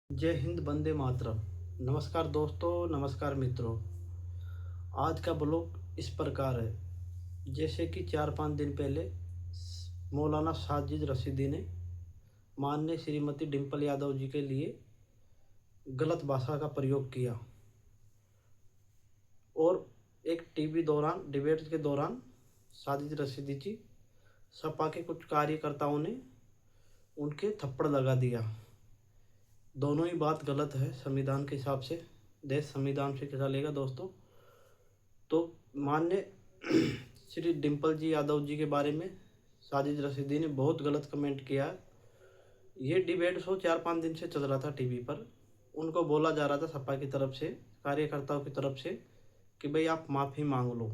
जय हिंद, वंदे मातरम। नमस्कार दोस्तों, नमस्कार मित्रों। आज का ब्लॉग इस प्रकार है। जैसे कि 4-5 दिन पहले मौलाना साजिद रशीदी ने माननीय श्रीमती डिम्पल यादव जी के लिए गलत भाषा का प्रयोग किया और एक टीवी दौरान डिबेट के दौरान साजिद रशीदी जी सपा के कुछ कार्यकर्ताओं ने उनके थप्पड़ लगा दिया। दोनों ही बात गलत है संविधान के हिसाब से। देश संविधान से चलेगा दोस्तों। तो माननीय श्री डिम्पल जी यादव जी के बारे में साजिद रशीदी ने बहुत गलत कमेंट किया है। ये डिबेट शो 4-5 दिन से चल रहा था टीवी पर। उनको बोला जा रहा था सपा की तरफ से, कार्यकर्ताओं की तरफ से, कि भाई आप माफ़ी मांग लो,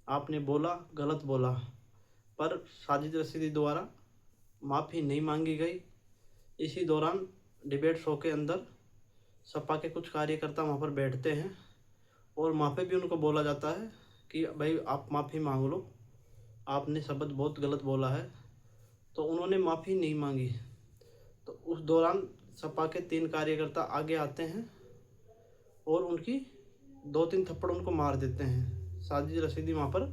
आपने बोला गलत बोला। पर साजिद रशीदी द्वारा माफ़ी नहीं मांगी गई। इसी दौरान डिबेट शो के अंदर सपा के कुछ कार्यकर्ता वहाँ पर बैठते हैं और वहाँ पे भी उनको बोला जाता है कि भाई आप माफ़ी मांग लो, आपने शब्द बहुत गलत बोला है। तो उन्होंने माफ़ी नहीं मांगी। तो उस दौरान सपा के 3 कार्यकर्ता आगे आते हैं और उनकी 2-3 थप्पड़ उनको मार देते हैं। साजिद रशीदी वहाँ पर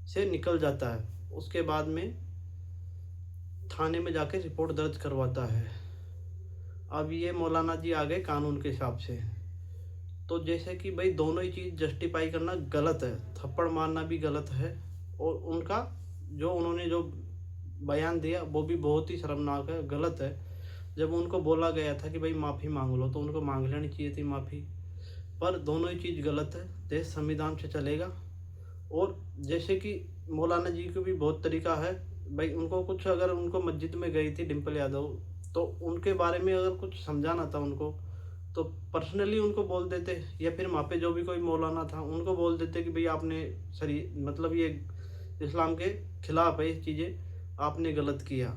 से निकल जाता है। उसके बाद में थाने में जाके रिपोर्ट दर्ज करवाता है। अब ये मौलाना जी आ गए कानून के हिसाब से। तो जैसे कि भाई दोनों ही चीज़ जस्टिफाई करना गलत है, थप्पड़ मारना भी गलत है और उनका उन्होंने जो बयान दिया वो भी बहुत ही शर्मनाक है, गलत है। जब उनको बोला गया था कि भाई माफ़ी मांग लो तो उनको मांग लेनी चाहिए थी माफ़ी। पर दोनों ही चीज़ गलत है, देश संविधान से चलेगा। और जैसे कि मौलाना जी को भी बहुत तरीका है भाई, उनको कुछ अगर उनको मस्जिद में गई थी डिम्पल यादव तो उनके बारे में अगर कुछ समझाना था उनको तो पर्सनली उनको बोल देते, या फिर वहाँ पे जो भी कोई मौलाना था उनको बोल देते कि भाई आपने सही मतलब ये इस्लाम के खिलाफ है, ये चीज़ें आपने गलत किया।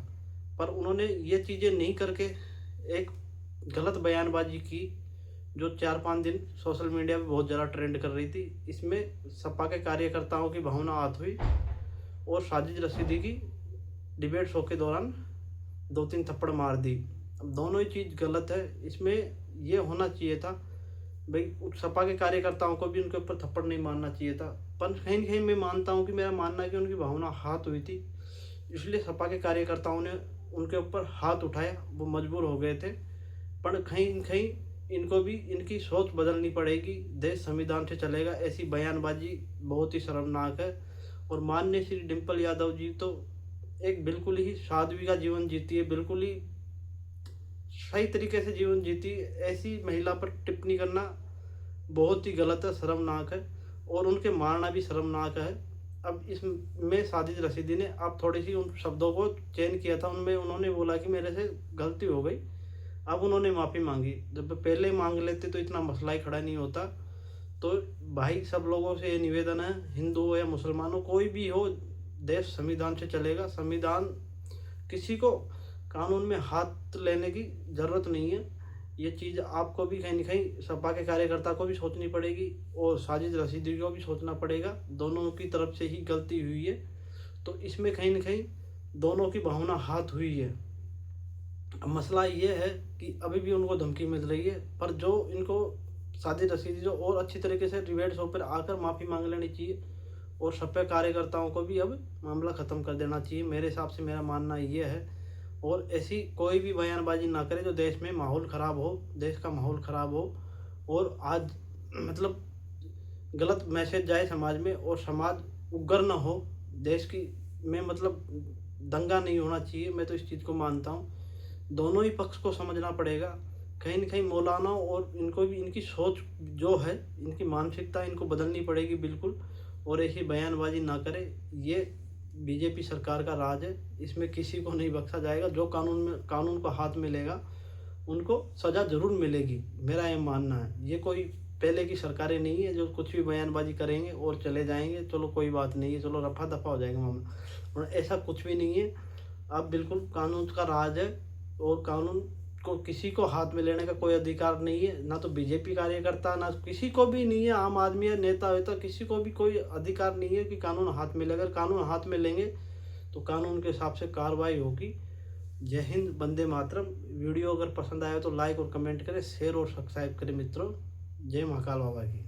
पर उन्होंने ये चीज़ें नहीं करके एक गलत बयानबाजी की जो 4-5 दिन सोशल मीडिया पे बहुत ज़्यादा ट्रेंड कर रही थी। इसमें सपा के कार्यकर्ताओं की भावना आहत हुई और साजिद रशीदी की डिबेट शो के दौरान 2-3 थप्पड़ मार दी। अब दोनों ही चीज़ गलत है। इसमें ये होना चाहिए था भाई सपा के कार्यकर्ताओं को भी उनके ऊपर थप्पड़ नहीं मारना चाहिए था। पर कहीं न कहीं मैं मानता हूँ कि मेरा मानना है कि उनकी भावना आहत हुई थी, इसलिए सपा के कार्यकर्ताओं ने उनके ऊपर हाथ उठाया, वो मजबूर हो गए थे। पर कहीं न कहीं इनको भी इनकी सोच बदलनी पड़ेगी, देश संविधान से चलेगा। ऐसी बयानबाजी बहुत ही शर्मनाक है। और माननीय श्री डिम्पल यादव जी तो एक बिल्कुल ही साध्वी का जीवन जीती है, बिल्कुल ही सही तरीके से जीवन जीती है। ऐसी महिला पर टिप्पणी करना बहुत ही गलत है, शर्मनाक है और उनके मारना भी शर्मनाक है। अब इसमें साजिद रशीदी ने अब थोड़ी सी उन शब्दों को चेंज किया था, उनमें उन्होंने बोला कि मेरे से गलती हो गई। अब उन्होंने माफ़ी मांगी। जब पहले मांग लेते तो इतना मसला ही खड़ा नहीं होता। तो भाई सब लोगों से ये निवेदन है, हिंदू हो या मुसलमान हो, कोई भी हो, देश संविधान से चलेगा। संविधान किसी को कानून में हाथ लेने की ज़रूरत नहीं है। ये चीज़ आपको भी कहीं न कहीं सपा के कार्यकर्ता को भी सोचनी पड़ेगी और साजिद रशीदी को भी सोचना पड़ेगा। दोनों की तरफ से ही गलती हुई है। तो इसमें कहीं न कहीं दोनों की भावना आहत हुई है। अब मसला ये है कि अभी भी उनको धमकी मिल रही है, पर जो इनको साजिद रशीदी जो और अच्छी तरीके से डिबेट शो पर आकर माफ़ी मांग लेनी चाहिए और सपा कार्यकर्ताओं को भी अब मामला ख़त्म कर देना चाहिए। मेरे हिसाब से मेरा मानना ये है। और ऐसी कोई भी बयानबाजी ना करे जो देश में माहौल ख़राब हो, देश का माहौल ख़राब हो और आज मतलब गलत मैसेज जाए समाज में और समाज उग्र ना हो। देश की में मतलब दंगा नहीं होना चाहिए। मैं तो इस चीज़ को मानता हूँ। दोनों ही पक्ष को समझना पड़ेगा। कहीं न कहीं मौलानाओं और इनको भी इनकी सोच जो है, इनकी मानसिकता इनको बदलनी पड़ेगी बिल्कुल। और ऐसी बयानबाजी ना करें। ये बीजेपी सरकार का राज है, इसमें किसी को नहीं बख्शा जाएगा। जो कानून को हाथ में लेगा उनको सज़ा ज़रूर मिलेगी, मेरा ये मानना है। ये कोई पहले की सरकारें नहीं है जो कुछ भी बयानबाजी करेंगे और चले जाएंगे, चलो कोई बात नहीं है, चलो रफा दफा हो जाएगा मामला। और ऐसा कुछ भी नहीं है। अब बिल्कुल कानून का राज है और कानून को किसी को हाथ में लेने का कोई अधिकार नहीं है। ना तो बीजेपी कार्यकर्ता, ना किसी को भी नहीं है, आम आदमी या नेता वेता, किसी को भी कोई अधिकार नहीं है कि कानून हाथ में ले। अगर कानून हाथ में लेंगे तो कानून के हिसाब से कार्रवाई होगी जय हिंद, वंदे मातरम। वीडियो अगर पसंद आया तो लाइक और कमेंट करें, शेयर और सब्सक्राइब करें मित्रों। जय महाकाल बाबा की।